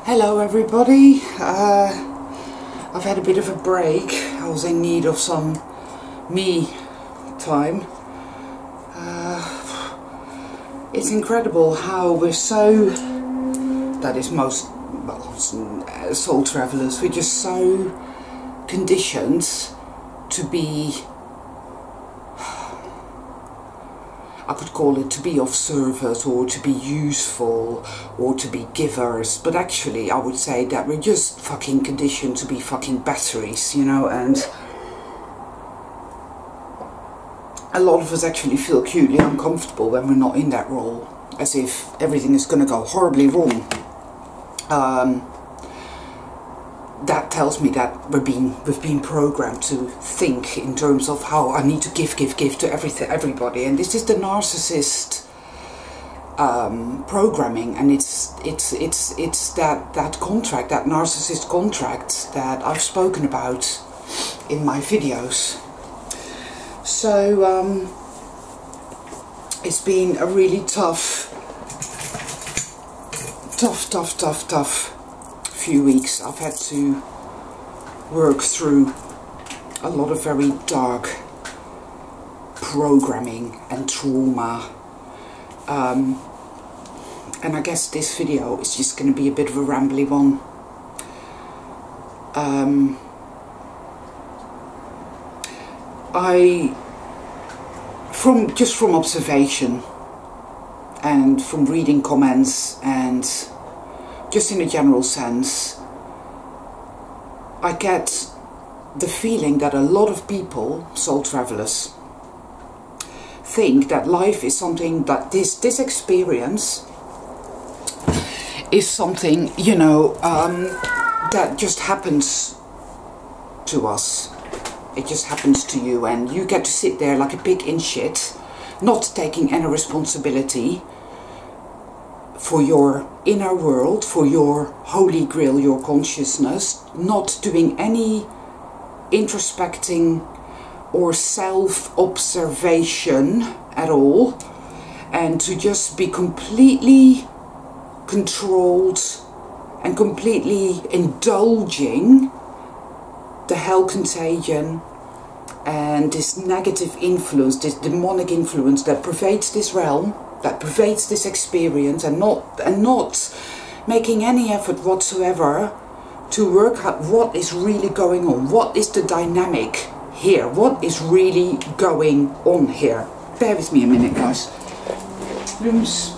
Hello everybody, I've had a bit of a break. I was in need of some me time. It's incredible how we're so, that is most, well, soul travellers, we're just so conditioned to be, I could call it to be of service or to be useful or to be givers, but actually I would say that we're just fucking conditioned to be fucking batteries, you know, and a lot of us actually feel acutely uncomfortable when we're not in that role, as if everything is going to go horribly wrong. That tells me that we've been programmed to think in terms of how I need to give to everybody, and this is the narcissist programming, and it's that contract, that narcissist contract that I've spoken about in my videos. So it's been a really tough few weeks. I've had to work through a lot of very dark programming and trauma, and I guess this video is just going to be a bit of a rambly one. From observation and from reading comments and just in a general sense, I get the feeling that a lot of people, soul travelers, think that life is something that this experience is something, you know, that just happens to us. It just happens to you, and you get to sit there like a pig in shit, not taking any responsibility for your inner world, for your holy grail, your consciousness, not doing any introspecting or self-observation at all, and to just be completely controlled and completely indulging the hell contagion and this negative influence, this demonic influence that pervades this realm, that pervades this experience, and not making any effort whatsoever to work out what is really going on, what is the dynamic here, what is really going on here. Bear with me a minute, guys. Rooms.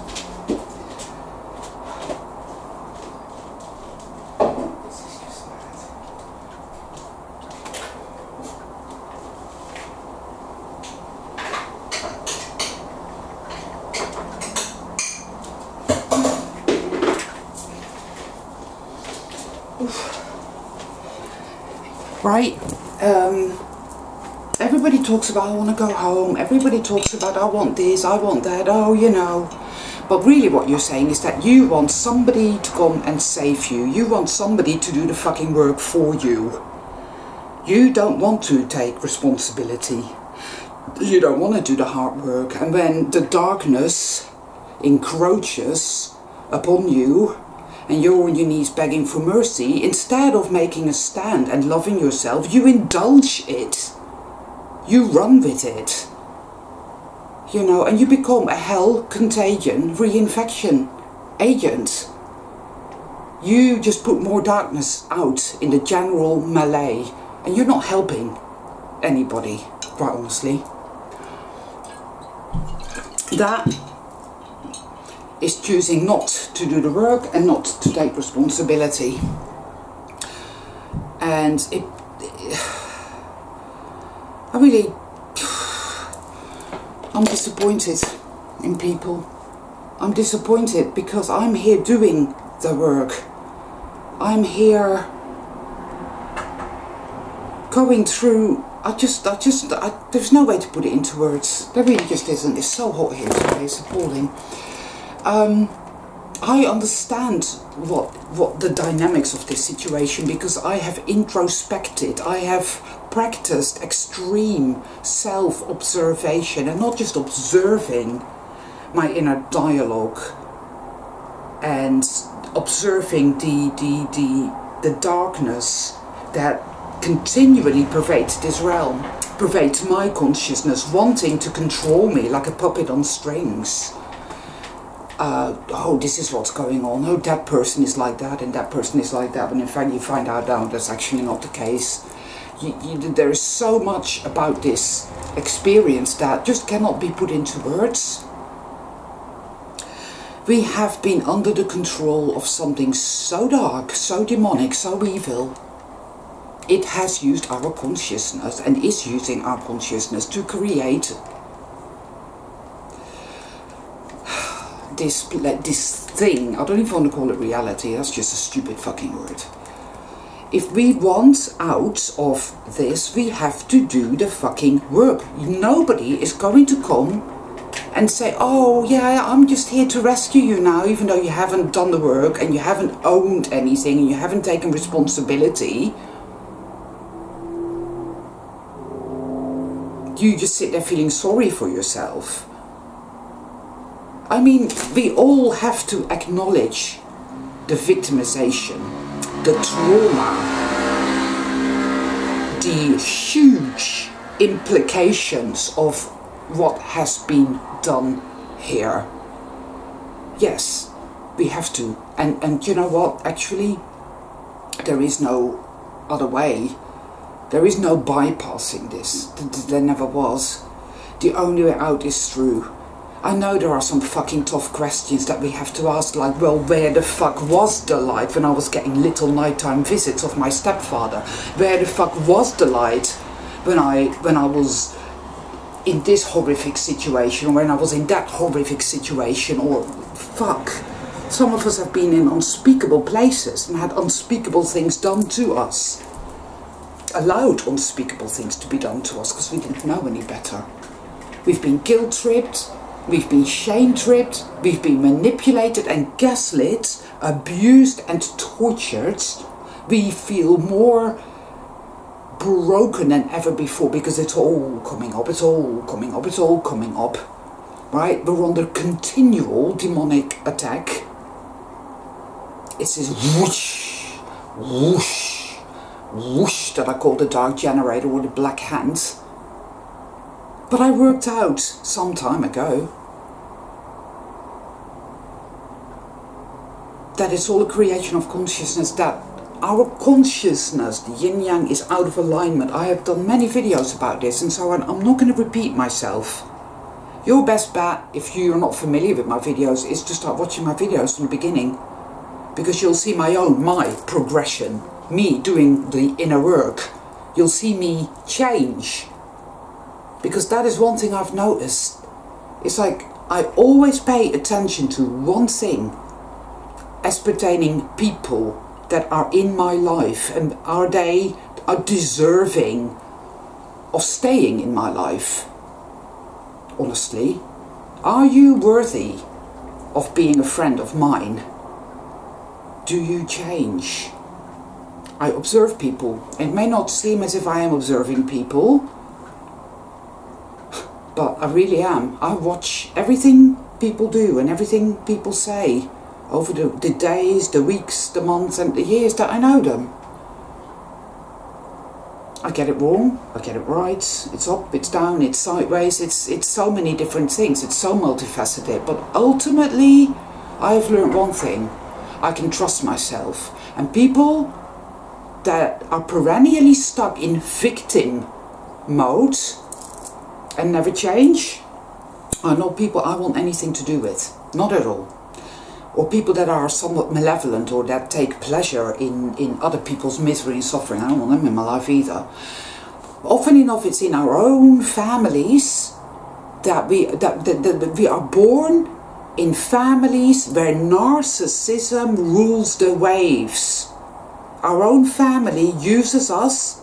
Right, everybody talks about I want to go home, everybody talks about I want this, I want that, oh, you know, but really what you're saying is that you want somebody to come and save you, you want somebody to do the fucking work for you. You don't want to take responsibility, you don't want to do the hard work, and when the darkness encroaches upon you, and you're on your knees begging for mercy, instead of making a stand and loving yourself, you indulge it. You run with it. You know, and you become a hell contagion reinfection agent. You just put more darkness out in the general melee, and you're not helping anybody, quite honestly. That is choosing not to do the work and not to take responsibility. And I'm disappointed in people. I'm disappointed because I'm here doing the work. I'm here going through, there's no way to put it into words. There really just isn't. It's so hot here today, it's appalling. I understand what the dynamics of this situation, because I have introspected, I have practiced extreme self-observation, and not just observing my inner dialogue and observing the darkness that continually pervades this realm, pervades my consciousness, wanting to control me like a puppet on strings. Oh, this is what's going on. Oh, that person is like that and that person is like that. And in fact, you find out now that's actually not the case. There is so much about this experience that just cannot be put into words. We have been under the control of something so dark, so demonic, so evil. It has used our consciousness and is using our consciousness to create this thing. I don't even want to call it reality, that's just a stupid fucking word. If we want out of this, we have to do the fucking work. Nobody is going to come and say, oh yeah, I'm just here to rescue you now, even though you haven't done the work and you haven't owned anything and you haven't taken responsibility. You just sit there feeling sorry for yourself. I mean, we all have to acknowledge the victimization, the trauma, the huge implications of what has been done here. Yes, we have to. And you know what? Actually, there is no other way. There is no bypassing this. There never was. The only way out is through. I know there are some fucking tough questions that we have to ask, like, well, where the fuck was the light when I was getting little nighttime visits of my stepfather? Where the fuck was the light when I was in this horrific situation, or when I was in that horrific situation? Or fuck, some of us have been in unspeakable places and had unspeakable things done to us. Allowed unspeakable things to be done to us because we didn't know any better. We've been guilt-tripped. We've been shame-tripped, we've been manipulated and gaslit, abused and tortured. We feel more broken than ever before because it's all coming up, it's all coming up, it's all coming up. Right? We're under continual demonic attack. It's this whoosh, whoosh, whoosh that I call the dark generator or the black hand. But I worked out some time ago that it's all a creation of consciousness, that our consciousness, the yin-yang, is out of alignment. I have done many videos about this, and so I'm not going to repeat myself. Your best bet, if you're not familiar with my videos, is to start watching my videos from the beginning, because you'll see my progression, me doing the inner work. You'll see me change. Because that is one thing I've noticed. It's like I always pay attention to one thing as pertaining people that are in my life, and are deserving of staying in my life. Honestly, are you worthy of being a friend of mine? Do you change? I observe people. It may not seem as if I am observing people, but I really am. I watch everything people do and everything people say over the days, the weeks, the months and the years that I know them. I get it wrong, I get it right, it's up, it's down, it's sideways, it's so many different things, it's so multifaceted. But ultimately, I've learned one thing: I can trust myself. And people that are perennially stuck in victim mode and never change are not people I want anything to do with. Not at all. Or people that are somewhat malevolent or that take pleasure in other people's misery and suffering. I don't want them in my life either. Often enough it's in our own families that we are born in families where narcissism rules the waves. Our own family uses us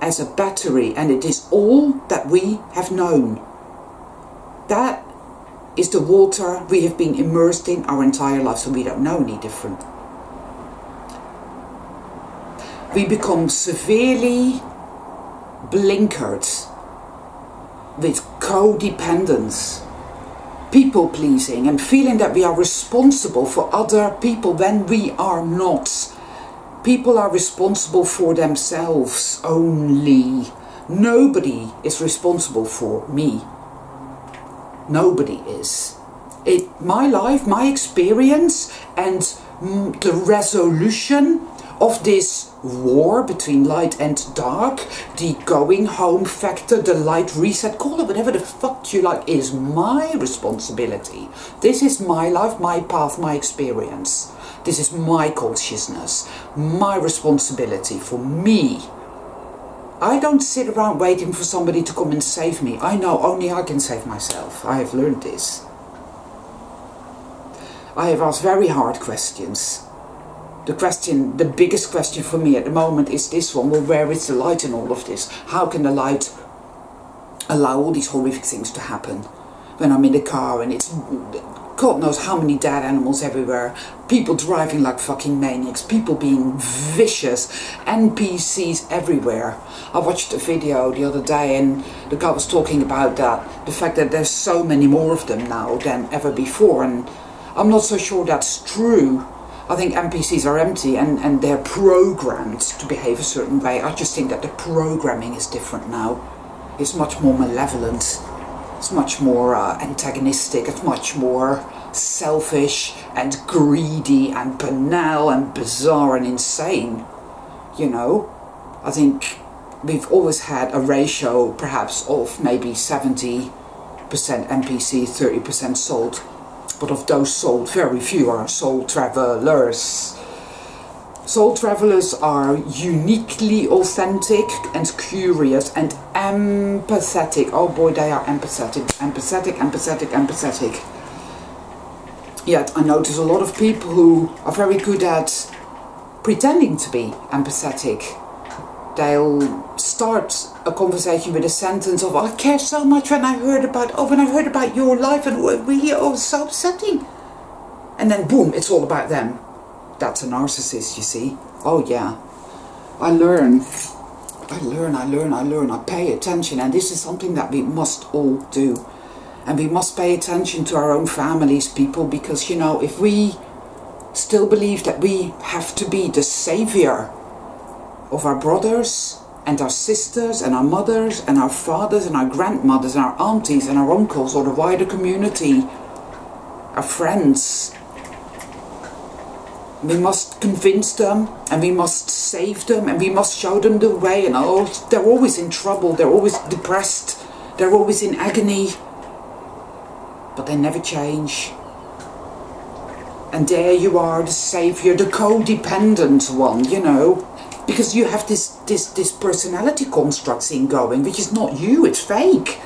as a battery, and it is all that we have known. That is the water we have been immersed in our entire life, so we don't know any different. We become severely blinkered with codependence people pleasing and feeling that we are responsible for other people when we are not. People are responsible for themselves only. Nobody is responsible for me. Nobody is. My life, my experience, and the resolution of this war between light and dark, the going home factor, the light reset, call it whatever the fuck you like, is my responsibility. This is my life, my path, my experience. This is my consciousness, my responsibility for me. I don't sit around waiting for somebody to come and save me. I know only I can save myself. I have learned this. I have asked very hard questions. The biggest question for me at the moment is this one. Well, where is the light in all of this? How can the light allow all these horrific things to happen? When I'm in the car and it's God knows how many dead animals everywhere, people driving like fucking maniacs, people being vicious, NPCs everywhere. I watched a video the other day and the guy was talking about that, the fact that there's so many more of them now than ever before, and I'm not so sure that's true. I think NPCs are empty and they're programmed to behave a certain way. I just think that the programming is different now. It's much more malevolent. It's much more antagonistic. It's much more selfish and greedy and banal and bizarre and insane. You know, I think we've always had a ratio perhaps of maybe 70% NPC, 30% soul. But of those soul, very few are soul travelers. Soul travelers are uniquely authentic and curious and empathetic. Oh boy, they are empathetic, empathetic, empathetic, empathetic. Yet I notice a lot of people who are very good at pretending to be empathetic. They'll start a conversation with a sentence of, I care so much when I heard about your life and we are so upsetting. And then boom, it's all about them. That's a narcissist, you see. Oh yeah. I learn. I pay attention, and this is something that we must all do. And we must pay attention to our own families, people, because, you know, if we still believe that we have to be the savior of our brothers and our sisters and our mothers and our fathers and our grandmothers and our aunties and our uncles or the wider community, our friends, we must convince them and we must save them and we must show them the way. And oh, they're always in trouble, they're always depressed, they're always in agony, but they never change. And there you are, the savior, the codependent one, you know, because you have this personality construct thing going, which is not you, it's fake.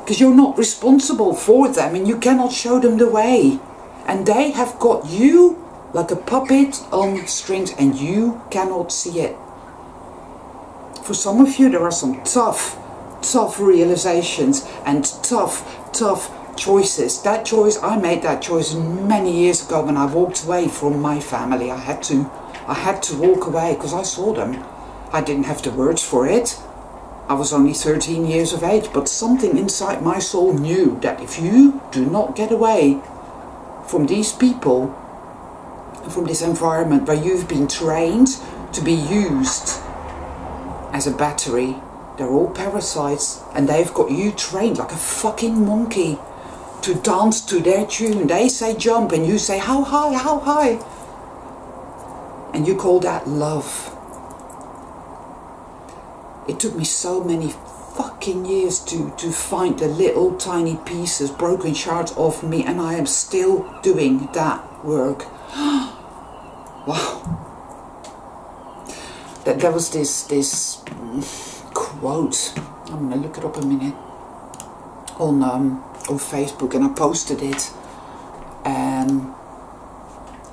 Because you're not responsible for them and you cannot show them the way. And they have got you like a puppet on strings and you cannot see it. For some of you there are some tough realizations and tough choices. That choice, I made that choice many years ago when I walked away from my family. I had to walk away because I saw them. I didn't have the words for it. I was only 13 years of age, but something inside my soul knew that if you do not get away from these people, from this environment where you've been trained to be used as a battery, they're all parasites and they've got you trained like a fucking monkey to dance to their tune. They say jump and you say how high, how high, and you call that love. It took me so many fucking years to find the little tiny pieces, broken shards of me, and I am still doing that work. Wow. There was this quote, I'm going to look it up a minute, on Facebook, and I posted it, and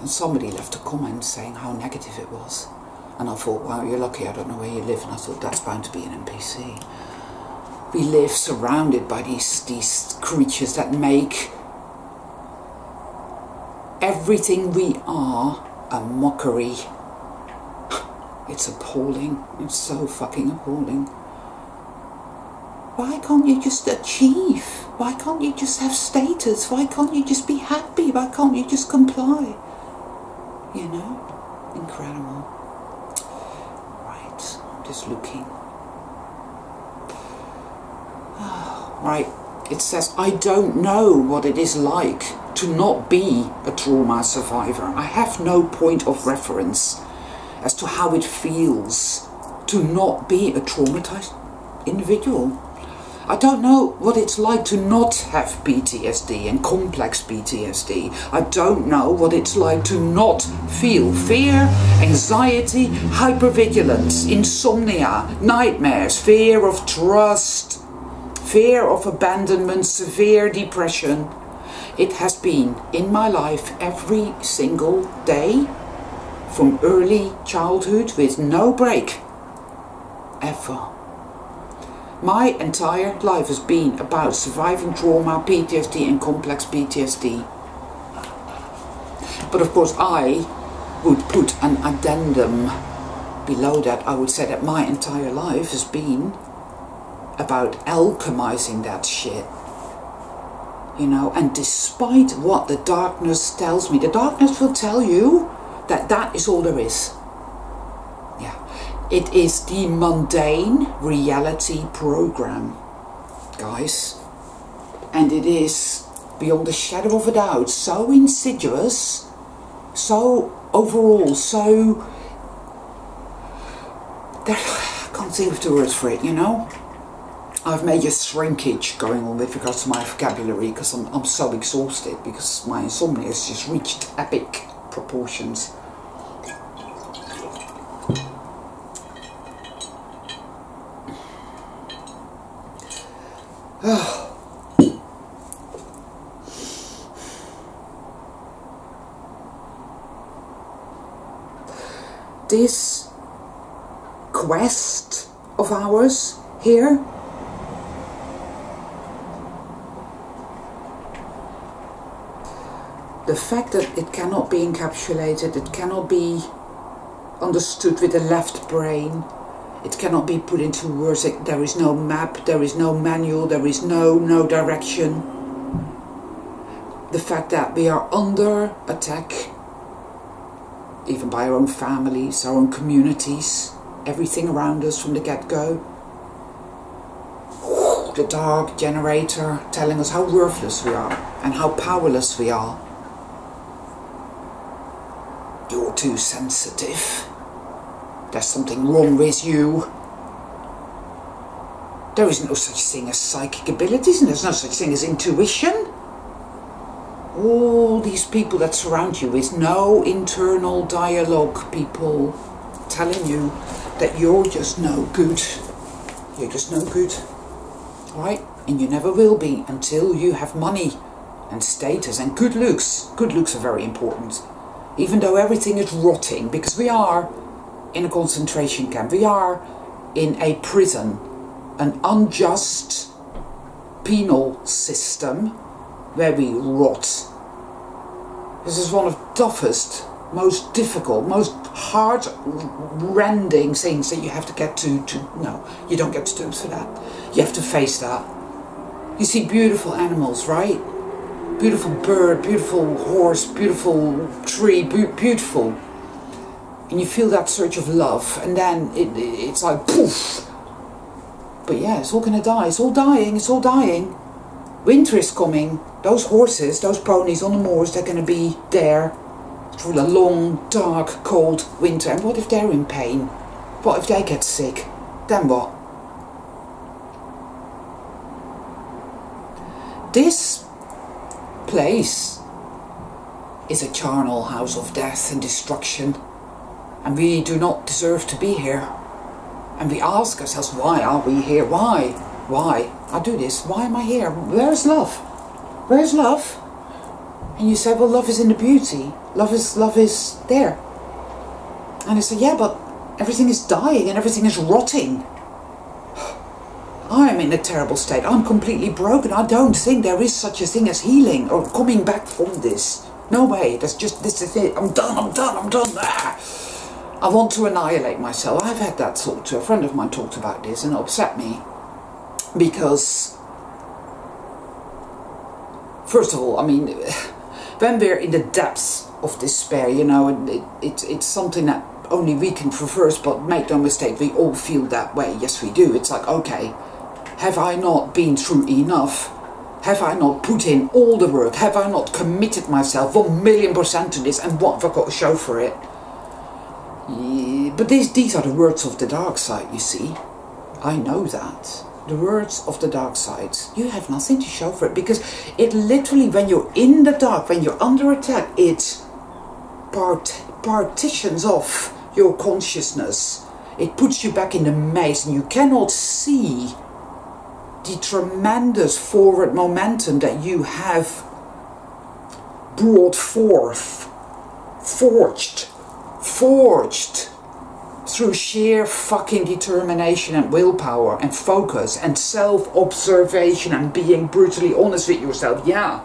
somebody left a comment saying how negative it was. And I thought, wow, you're lucky I don't know where you live. And I thought, that's bound to be an NPC. We live surrounded by these creatures that make everything we are a mockery. It's appalling. It's so fucking appalling. Why can't you just achieve? Why can't you just have status? Why can't you just be happy? Why can't you just comply? You know? Incredible. Right, I'm just looking. Right, it says, I don't know what it is like to not be a trauma survivor. I have no point of reference as to how it feels to not be a traumatized individual. I don't know what it's like to not have PTSD and complex PTSD. I don't know what it's like to not feel fear, anxiety, hypervigilance, insomnia, nightmares, fear of trust, fear of abandonment, severe depression. It has been in my life every single day from early childhood with no break, ever. My entire life has been about surviving trauma, PTSD and complex PTSD. But of course I would put an addendum below that. I would say that my entire life has been about alchemizing that shit. You know, and despite what the darkness tells me, the darkness will tell you that that is all there is. Yeah. It is the mundane reality program, guys. And it is, beyond a shadow of a doubt, so insidious, so overall, so... I can't think of the words for it, you know? I've major shrinkage going on with regards to my vocabulary because I'm so exhausted because my insomnia has just reached epic proportions. This quest of ours here, the fact that it cannot be encapsulated, it cannot be understood with the left brain, it cannot be put into words, there is no map, there is no manual, there is no direction. The fact that we are under attack, even by our own families, our own communities, everything around us from the get-go. The dark generator telling us how worthless we are and how powerless we are. You're too sensitive. There's something wrong with you. There is no such thing as psychic abilities and there's no such thing as intuition. All these people that surround you with no internal dialogue, people telling you that you're just no good. You're just no good. Right? And you never will be until you have money and status and good looks. Good looks are very important. Even though everything is rotting, because we are in a concentration camp, we are in a prison, an unjust penal system where we rot. This is one of the toughest, most difficult, most heart-rending things that you have to get to. No, you don't get to terms for that. You have to face that. You see beautiful animals, right? Beautiful bird, beautiful horse, beautiful tree, beautiful. And you feel that surge of love, and then it's like poof. But yeah, it's all gonna die. It's all dying. It's all dying. Winter is coming. Those horses, those ponies on the moors, they're gonna be there through a long, dark, cold winter. And what if they're in pain? What if they get sick? Then what? This place is a charnel house of death and destruction, and we do not deserve to be here. And we ask ourselves, why are we here? Why? Why? I do this. Why am I here? Where's love? Where's love? And you say, well, love is in the beauty. Love is there. And I say, yeah, but everything is dying and everything is rotting. I am in a terrible state. I'm completely broken. I don't think there is such a thing as healing or coming back from this. No way. That's just, this is it. I'm done. I want to annihilate myself. I've had that talk to a friend of mine talked about this and it upset me. Because, first of all, I mean, when we're in the depths of despair, you know, it's something that only we can traverse, but make no mistake, we all feel that way. Yes, we do. It's like, okay, have I not been through enough? Have I not put in all the work? Have I not committed myself 1,000,000% to this? And what have I got to show for it? Yeah, but these are the words of the dark side, you see. I know that. The words of the dark side. You have nothing to show for it, because it literally, when you're in the dark, when you're under attack, it partitions off your consciousness. It puts you back in the maze, and you cannot see the tremendous forward momentum that you have brought forth, forged through sheer fucking determination and willpower and focus and self-observation and being brutally honest with yourself. Yeah,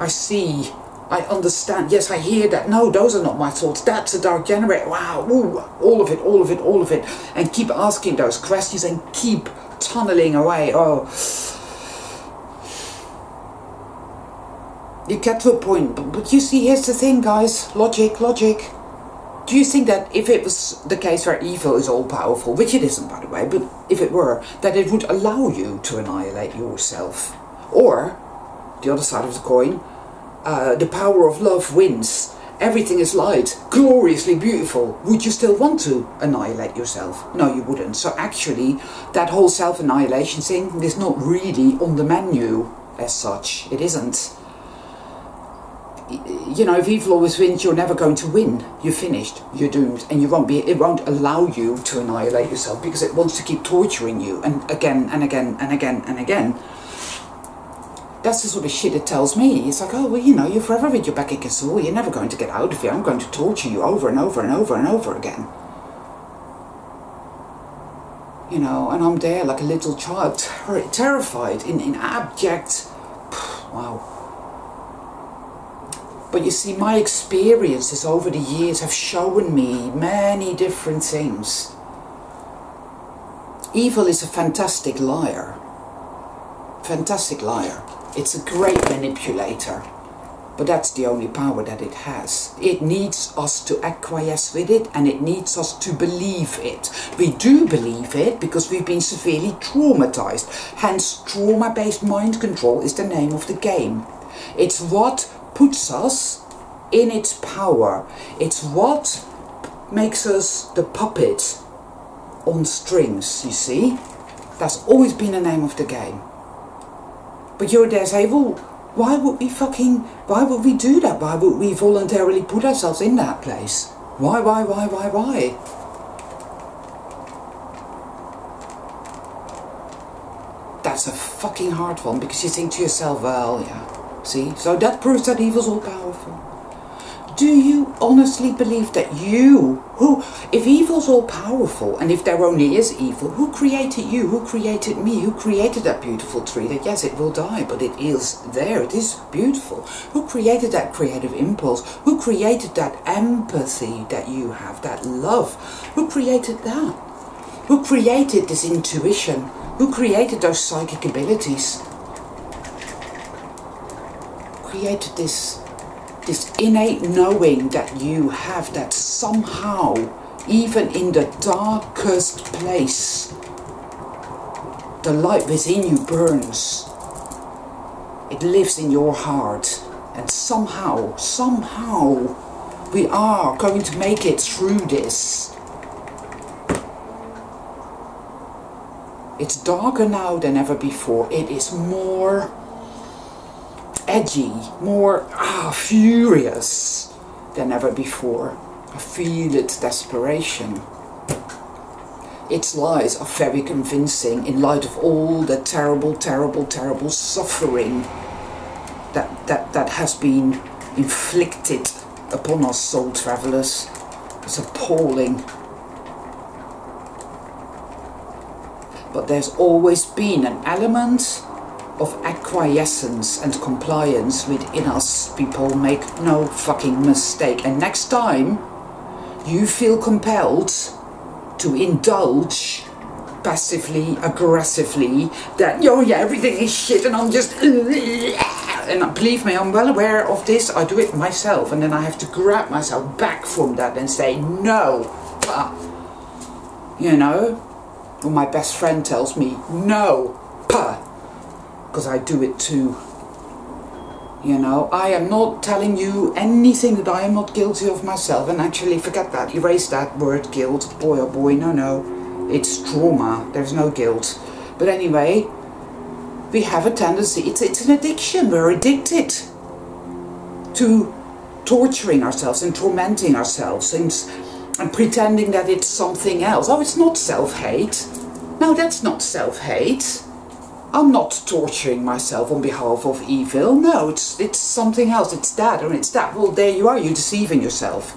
I see, I understand, yes, I hear that, no, those are not my thoughts, that's a dark generator, wow, ooh, all of it, and keep asking those questions and keep tunneling away. Oh, you get to a point, but you see, here's the thing, guys, logic. Do you think that if it was the case where evil is all powerful, which it isn't, by the way, but if it were, that it would allow you to annihilate yourself? Or, the other side of the coin, the power of love wins, everything is light, gloriously beautiful. Would you still want to annihilate yourself? No, you wouldn't. So actually, that whole self-annihilation thing is not really on the menu as such. It isn't. You know, if evil always wins, you're never going to win. You're finished. You're doomed. And you won't be, it won't allow you to annihilate yourself, because it wants to keep torturing you. And again, and again, and again, and again. That's the sort of shit it tells me. It's like, oh, well, you know, you're forever with your back against the wall. You're never going to get out of here. I'm going to torture you over and over and over and over again. You know, and I'm there like a little child, terrified, in abject, wow. But you see, my experiences over the years have shown me many different things. Evil is a fantastic liar. Fantastic liar. It's a great manipulator, but that's the only power that it has. It needs us to acquiesce with it, and it needs us to believe it. We do believe it because we've been severely traumatized. Hence, trauma-based mind control is the name of the game. It's what puts us in its power. It's what makes us the puppet on strings, you see. That's always been the name of the game. But you're there saying, well, why would we do that? Why would we voluntarily put ourselves in that place? Why? That's a fucking hard one, because you think to yourself, well, yeah, see? So that proves that evil's all powerful. Do you honestly believe that if evil's all powerful, and if there only is evil, who created you? Who created me? Who created that beautiful tree that, yes, it will die, but it is there, it is beautiful? Who created that creative impulse? Who created that empathy that you have, that love? Who created that? Who created this intuition? Who created those psychic abilities? Created this innate knowing that you have, that somehow, even in the darkest place, the light within you burns. It lives in your heart, and somehow, we are going to make it through this. It's darker now than ever before. It is more edgy, more furious than ever before. I feel its desperation. Its lies are very convincing in light of all the terrible, terrible, terrible suffering that has been inflicted upon us soul travelers. It's appalling. But there's always been an element of acquiescence and compliance within us, people. Make no fucking mistake. And next time you feel compelled to indulge passively, aggressively, that, oh yeah, everything is shit and I'm just, and believe me, I'm well aware of this. I do it myself, and then I have to grab myself back from that and say, no, you know, or my best friend tells me, no, because I do it too. You know, I am not telling you anything that I am not guilty of myself. And actually, forget that, erase that word guilt. Boy, oh boy, no, it's trauma, there's no guilt. But anyway, we have a tendency, it's an addiction, we're addicted to torturing ourselves and tormenting ourselves and pretending that it's something else. Oh, it's not self-hate. No, that's not self-hate. I'm not torturing myself on behalf of evil. No, it's something else. It's that, or it's that. Well, there you are, you're deceiving yourself.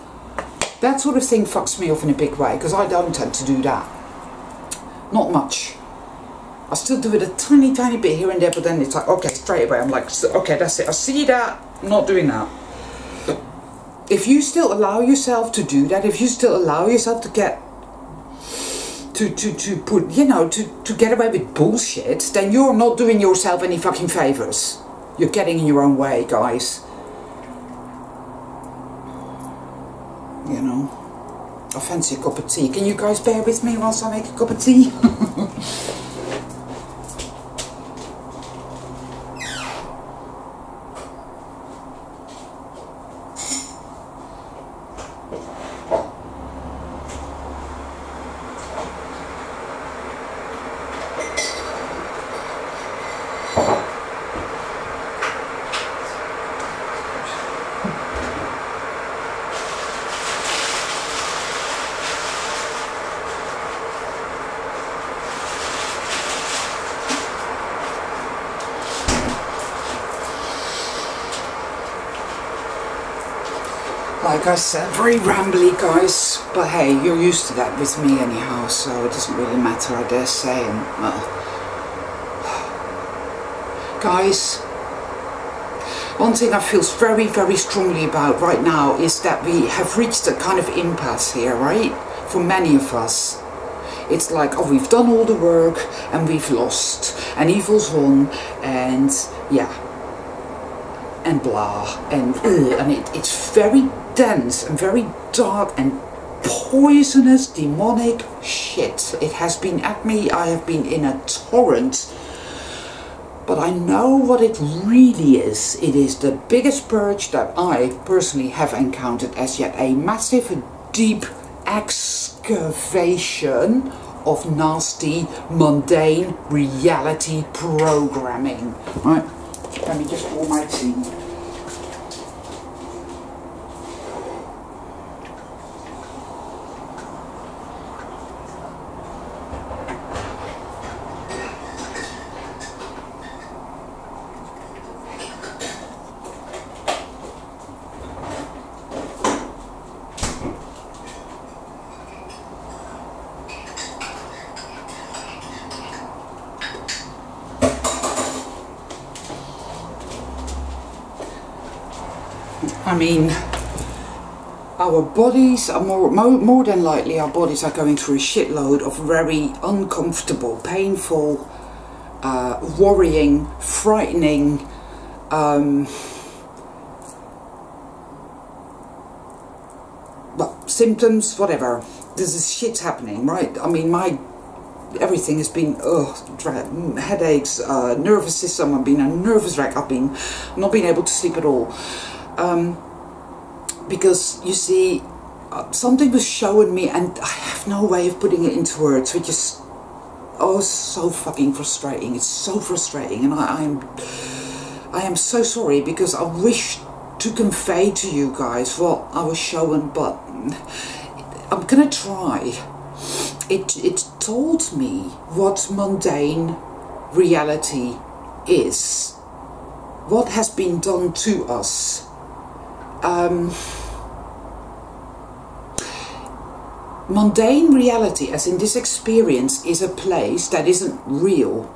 That sort of thing fucks me off in a big way, because I don't tend to do that. Not much. I still do it a tiny, tiny bit here and there, but then it's like, okay, straight away, I'm like, okay, that's it. I see that, I'm not doing that. If you still allow yourself to do that, if you still allow yourself to get to put, you know, to get away with bullshit, then you're not doing yourself any fucking favors. You're getting in your own way, guys. You know, I fancy a cup of tea. Can you guys bear with me whilst I make a cup of tea? Like I said, very rambly, guys, but hey, you're used to that with me anyhow, so it doesn't really matter, I dare say. And guys, one thing I feel very, very strongly about right now is that we have reached a kind of impasse here, right? For many of us. It's like, oh, we've done all the work and we've lost, and evil's won, and yeah, and blah, and it's very dense and very dark and poisonous, demonic shit. It has been at me, I have been in a torrent, but I know what it really is. It is the biggest purge that I personally have encountered as yet, a massive, deep excavation of nasty, mundane reality programming. Right, let me just pour my tea. I mean, our bodies are more than likely, our bodies are going through a shitload of very uncomfortable, painful, worrying, frightening, symptoms, whatever. There's shit's happening, right? I mean, everything has been headaches, nervous system. I've been a nervous wreck. I've not been able to sleep at all. Because you see, something was showing me, and I have no way of putting it into words, which is so fucking frustrating. It's so frustrating, and I am so sorry, because I wish to convey to you guys what I was showing, but I'm gonna try. It told me what mundane reality is, what has been done to us. Mundane reality, as in this experience, is a place that isn't real.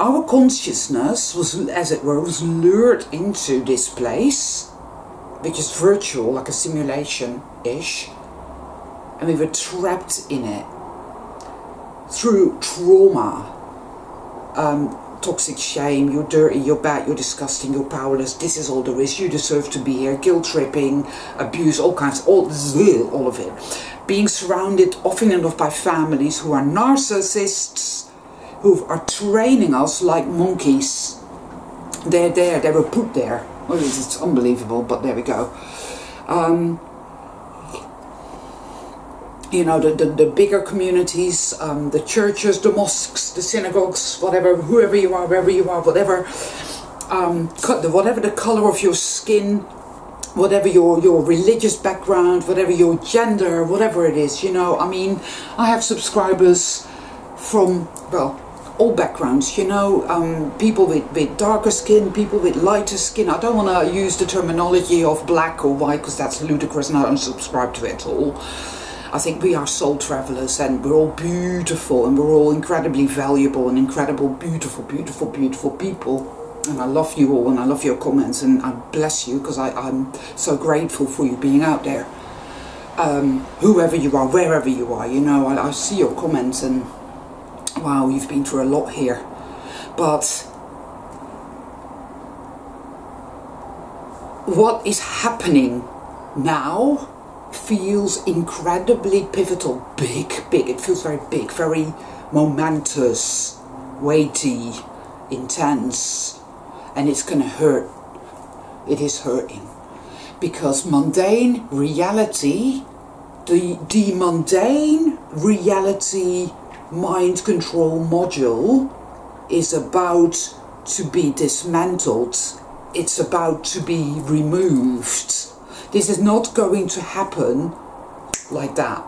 Our consciousness was, as it were, was lured into this place, which is virtual, like a simulation-ish, and we were trapped in it. through trauma, toxic shame, you're dirty, you're bad, you're disgusting, you're powerless, this is all there is, you deserve to be here, guilt tripping, abuse, all kinds, all of it. Being surrounded often enough by families who are narcissists, who are training us like monkeys. They're there, they were put there. Well, it's unbelievable, but there we go. You know, the bigger communities, the churches, the mosques, the synagogues, whatever, whoever you are, wherever you are, whatever, whatever the color of your skin, whatever your religious background, whatever your gender, whatever it is, you know, I mean, I have subscribers from, well, all backgrounds, you know, people with darker skin, people with lighter skin. I don't want to use the terminology of black or white because that's ludicrous and I don't subscribe to it at all. I think we are soul travelers and we're all beautiful and we're all incredibly valuable and incredible, beautiful, beautiful, beautiful people. And I love you all and I love your comments and I bless you because I'm so grateful for you being out there. Whoever you are, wherever you are, you know, I see your comments and wow, you've been through a lot here. But what is happening now feels incredibly pivotal, big, it feels very big, very momentous, weighty, intense, and it's gonna hurt. It is hurting because mundane reality, the mundane reality mind control module is about to be dismantled. It's about to be removed. This is not going to happen like that,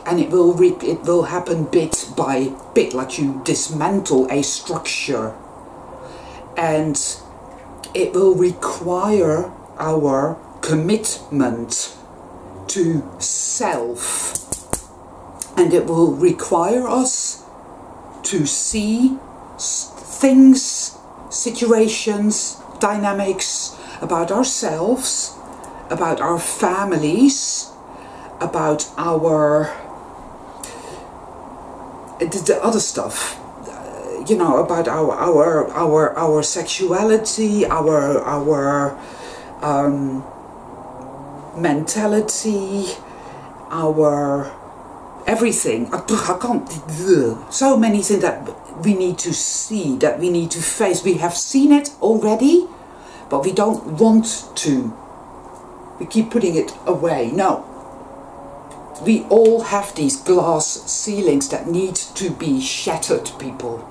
and it will happen bit by bit, like you dismantle a structure, and it will require our commitment to self, and it will require us to see things, situations, dynamics about ourselves, about our families, about our the other stuff, you know, about our sexuality, our mentality, our everything. I can't. So many things that we need to see, that we need to face. We have seen it already, but we don't want to. We keep putting it away. No. We all have these glass ceilings that need to be shattered, people.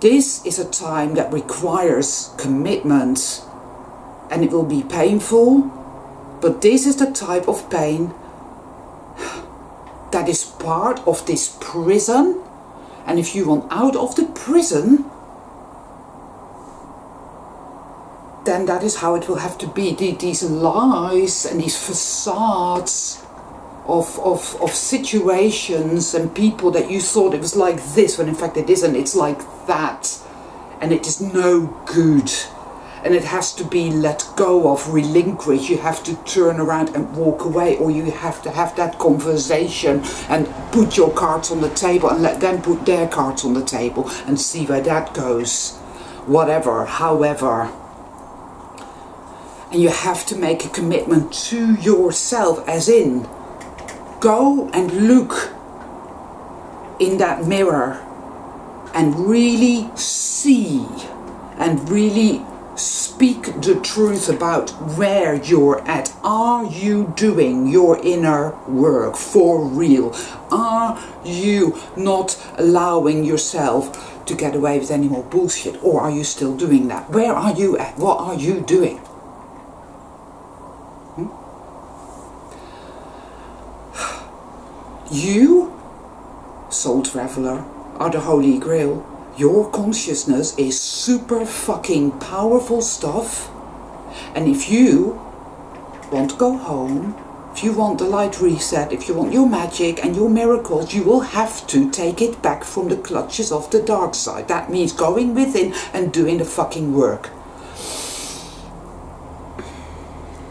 This is a time that requires commitment, and it will be painful, but this is the type of pain that is part of this prison, and if you want out of the prison, then that is how it will have to be. These lies and these facades of situations and people that you thought it was like this, when in fact it isn't. It's like that, and it is no good, and it has to be let go of, relinquished. You have to turn around and walk away, or you have to have that conversation and put your cards on the table and let them put their cards on the table and see where that goes. Whatever, however. And you have to make a commitment to yourself, as in, go and look in that mirror and really see and really speak the truth about where you're at. Are you doing your inner work for real? Are you not allowing yourself to get away with any more bullshit? Or are you still doing that? Where are you at? What are you doing? You, soul traveler, are the Holy Grail. Your consciousness is super fucking powerful stuff. And if you want to go home, if you want the light reset, if you want your magic and your miracles, you will have to take it back from the clutches of the dark side. That means going within and doing the fucking work.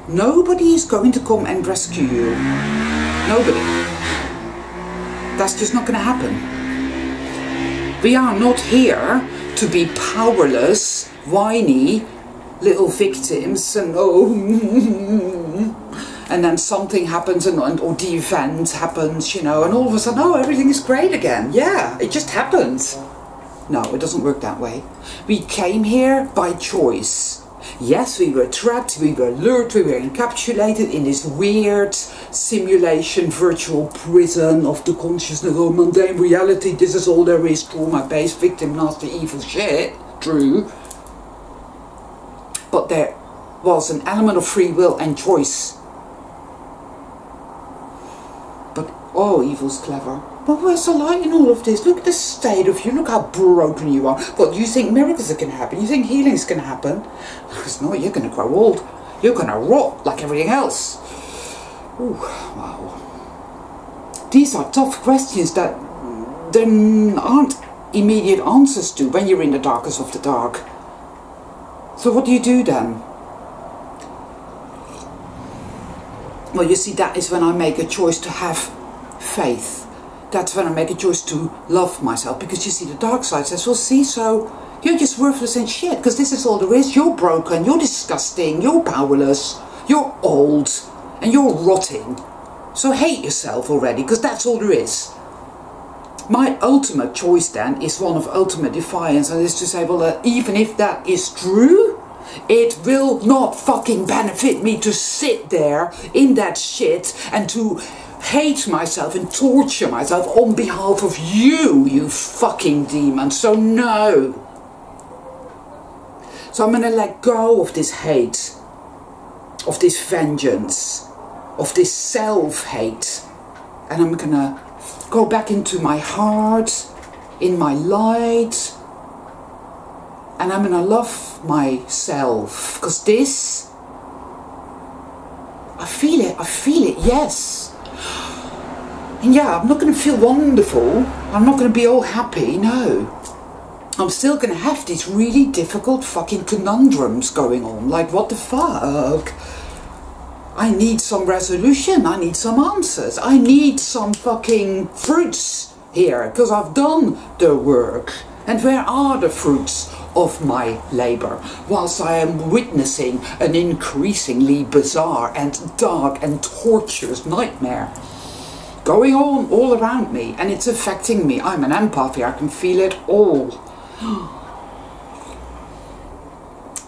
Nobody is going to come and rescue you. Nobody. That's just not going to happen. We are not here to be powerless, whiny little victims and and then something happens or the event happens, you know, and all of a sudden, oh, everything is great again. Yeah, it just happens. No, it doesn't work that way. We came here by choice. Yes, we were trapped, we were lured, we were encapsulated in this weird simulation, virtual prison of the consciousness, or mundane reality. This is all there is, trauma-based, victim, nasty, evil shit. True. But there was an element of free will and choice. But, oh, evil's clever. But where's the light in all of this? Look at the state of you. Look how broken you are. What, you think miracles are going to happen? You think healing's going to happen? It's not. You're going to grow old. You're going to rot like everything else. Ooh, wow. These are tough questions that there aren't immediate answers to when you're in the darkest of the dark. So what do you do then? Well, you see, that is when I make a choice to have faith. That's when I make a choice to love myself. Because you see, the dark side says, well, see, so you're just worthless and shit. Because this is all there is. You're broken. You're disgusting. You're powerless. You're old. And you're rotting. So hate yourself already. Because that's all there is. My ultimate choice then is one of ultimate defiance. And is to say, well, even if that is true, it will not fucking benefit me to sit there in that shit and to hate myself and torture myself on behalf of you, you fucking demon. So no. So I'm going to let go of this hate, of this vengeance, of this self-hate. And I'm going to go back into my heart, in my light. And I'm going to love myself. Because this, I feel it, yes. And yeah, I'm not going to feel wonderful. I'm not going to be all happy, no. I'm still going to have these really difficult fucking conundrums going on. Like, what the fuck? I need some resolution. I need some answers. I need some fucking fruits here. Because I've done the work. And where are the fruits of my labour? Whilst I am witnessing an increasingly bizarre and dark and torturous nightmare going on all around me, and it's affecting me. I'm an empath here, I can feel it all.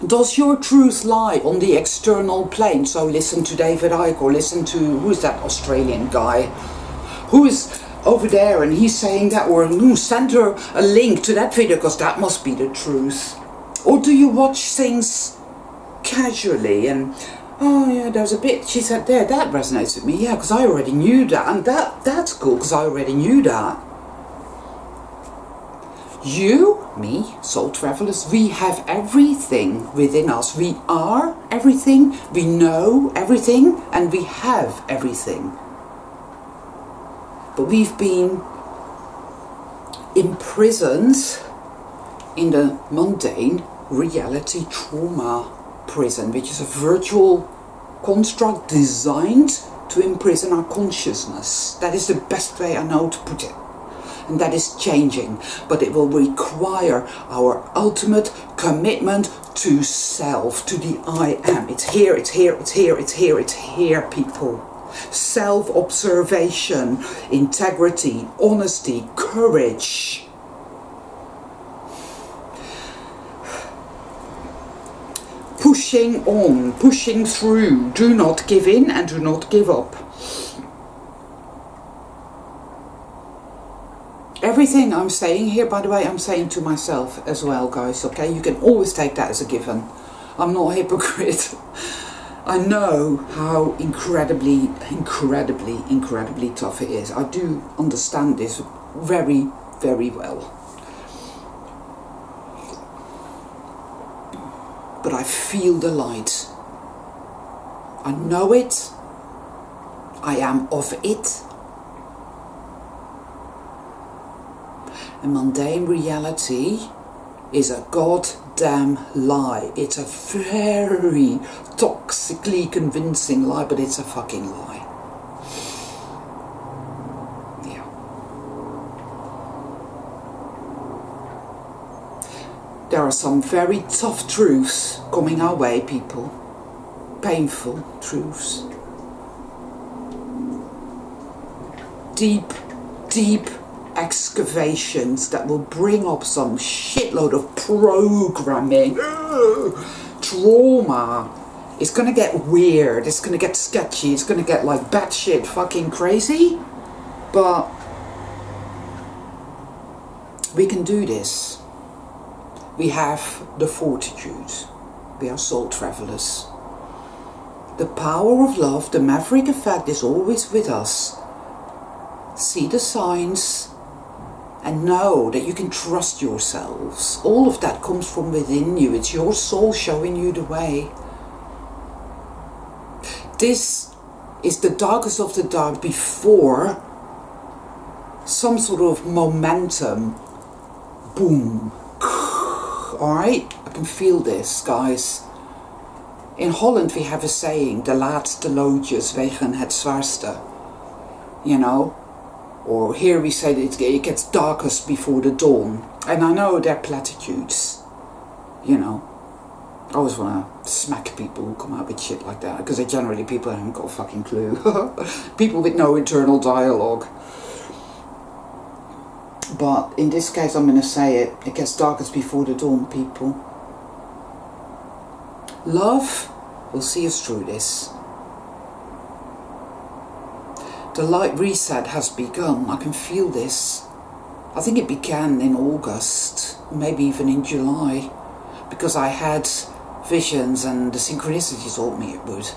Does your truth lie on the external plane? So listen to David Icke, or listen to, who's that Australian guy who is over there and he's saying that, or send her a link to that video because that must be the truth. Or do you watch things casually and, oh yeah, there's a bit she said there, that resonates with me, yeah, because I already knew that, and that's cool because I already knew that. You, me, soul travelers, we have everything within us. We are everything, we know everything, and we have everything. But we've been imprisoned in the mundane reality trauma prison, which is a virtual construct designed to imprison our consciousness. That is the best way I know to put it. And that is changing, but it will require our ultimate commitment to self, to the I am. It's here, it's here, it's here, it's here, it's here, people. Self-observation, integrity, honesty, courage. Pushing on, pushing through. Do not give in and do not give up. Everything I'm saying here, by the way, I'm saying to myself as well, guys, okay? You can always take that as a given. I'm not a hypocrite. I know how incredibly tough it is. I do understand this very, very well. But I feel the light. I know it. I am of it. And mundane reality is a goddamn lie. It's a very toxically convincing lie, but it's a fucking lie. Yeah. There are some very tough truths coming our way, people. Painful truths. Deep, deep excavations that will bring up some shitload of programming. Trauma. It's gonna get weird, it's gonna get sketchy, it's gonna get like batshit fucking crazy. But we can do this. We have the fortitude. We are soul travelers. The power of love, the maverick effect, is always with us. See the signs and know that you can trust yourselves. All of that comes from within you. It's your soul showing you the way. This is the darkest of the dark before some sort of momentum. Boom. Alright? I can feel this, guys. In Holland we have a saying, de laatste loodjes wegen het zwaarste. You know? Or here we say that it gets darkest before the dawn. And I know they're platitudes. You know? I always want to smack people who come out with shit like that. Because generally people haven't got a fucking clue. People with no internal dialogue. But in this case I'm going to say it. It gets darkest before the dawn, people. Love will see us through this. The light reset has begun. I can feel this. I think it began in August, maybe even in July, because I had visions and the synchronicity told me it would.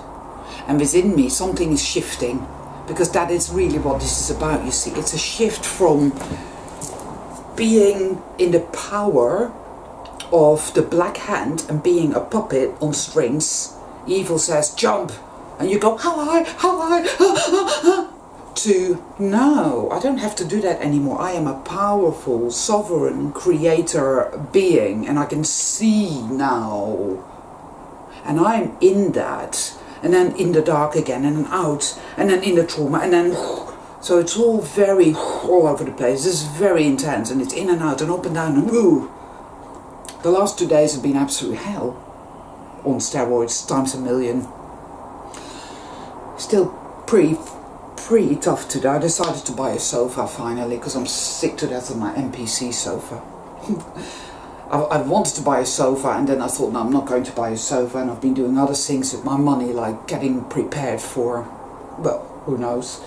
And within me something is shifting, because that is really what this is about, you see. It's a shift from being in the power of the black hand and being a puppet on strings. Evil says jump and you go how high, to no, I don't have to do that anymore. I am a powerful, sovereign creator being, and I can see now, and I'm in that, and then in the dark again, and then out, and then in the trauma, and then so it's all very all over the place. This is very intense, and it's in and out and up and down and ooh. The last 2 days have been absolute hell on steroids times a million. Still pretty tough today. I decided to buy a sofa finally because I'm sick to death of my NPC sofa. I wanted to buy a sofa and then I thought, no, I'm not going to buy a sofa, and I've been doing other things with my money, like getting prepared for, well, who knows.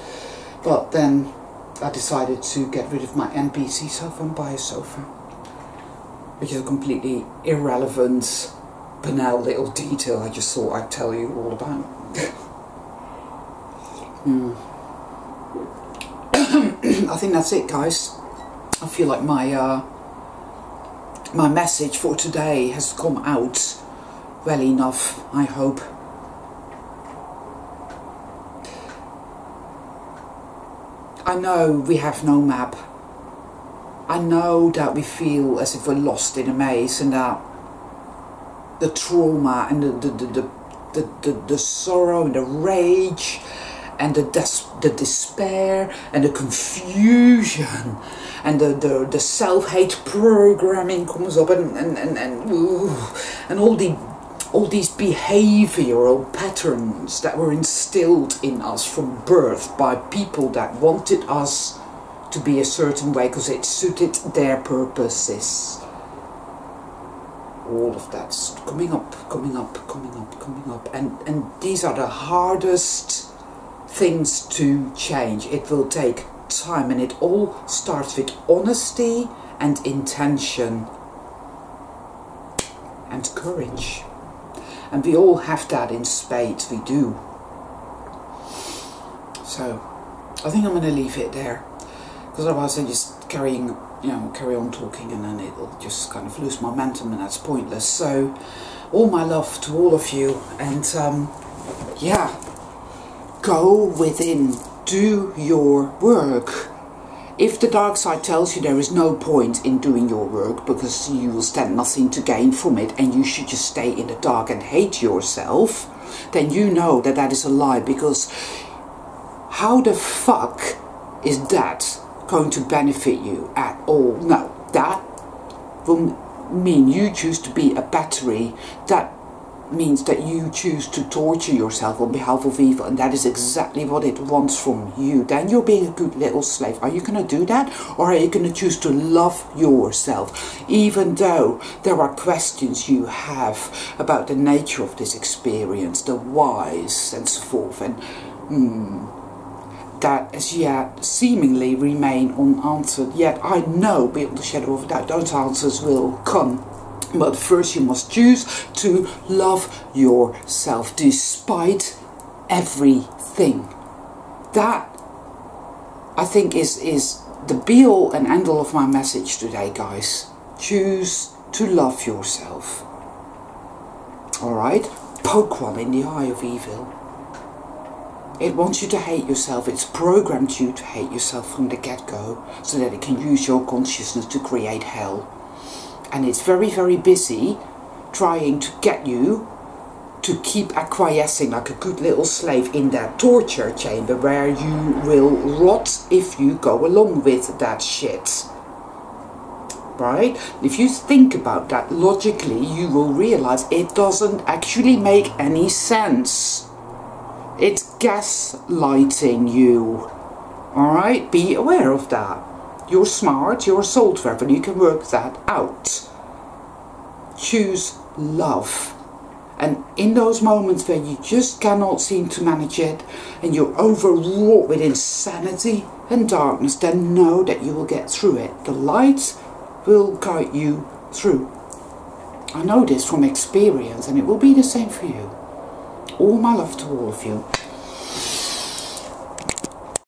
But then I decided to get rid of my NPC sofa and buy a sofa, which is a completely irrelevant, banal little detail I just thought I'd tell you all about. I think that's it, guys. I feel like my my message for today has come out well enough, I hope. I know we have no map. I know that we feel as if we're lost in a maze, and that the trauma and the sorrow and the rage and the despair and the confusion and the self-hate programming comes up, and all these behavioral patterns that were instilled in us from birth by people that wanted us to be a certain way because it suited their purposes. All of that's coming up, and these are the hardest things to change. It will take time, and it all starts with honesty and intention and courage, and we all have that in spades. We do. So I think I'm going to leave it there, because otherwise I just carry on talking, and then it'll just kind of lose momentum, and that's pointless. So all my love to all of you, and yeah, go within, do your work. If the dark side tells you there is no point in doing your work because you will stand nothing to gain from it and you should just stay in the dark and hate yourself, then you know that that is a lie, because how the fuck is that going to benefit you at all? No, that will mean you choose to be a battery, that means that you choose to torture yourself on behalf of evil, and that is exactly what it wants from you. Then you're being a good little slave. Are you going to do that, or are you going to choose to love yourself, even though there are questions you have about the nature of this experience, the whys and so forth, and that as yet seemingly remain unanswered? Yet I know beyond the shadow of a doubt those answers will come. But first you must choose to love yourself despite everything. That, I think, is the be-all and end-all of my message today, guys. Choose to love yourself. Alright? Poke one in the eye of evil. It wants you to hate yourself. It's programmed you to hate yourself from the get-go, so that it can use your consciousness to create hell. And it's very, very busy trying to get you to keep acquiescing like a good little slave in that torture chamber, where you will rot if you go along with that shit. Right? If you think about that logically, you will realize it doesn't actually make any sense. It's gaslighting you. Alright? Be aware of that. You're smart, you're a soul traveler, you can work that out. Choose love. And in those moments where you just cannot seem to manage it, and you're overwrought with insanity and darkness, then know that you will get through it. The light will guide you through. I know this from experience, and it will be the same for you. All my love to all of you.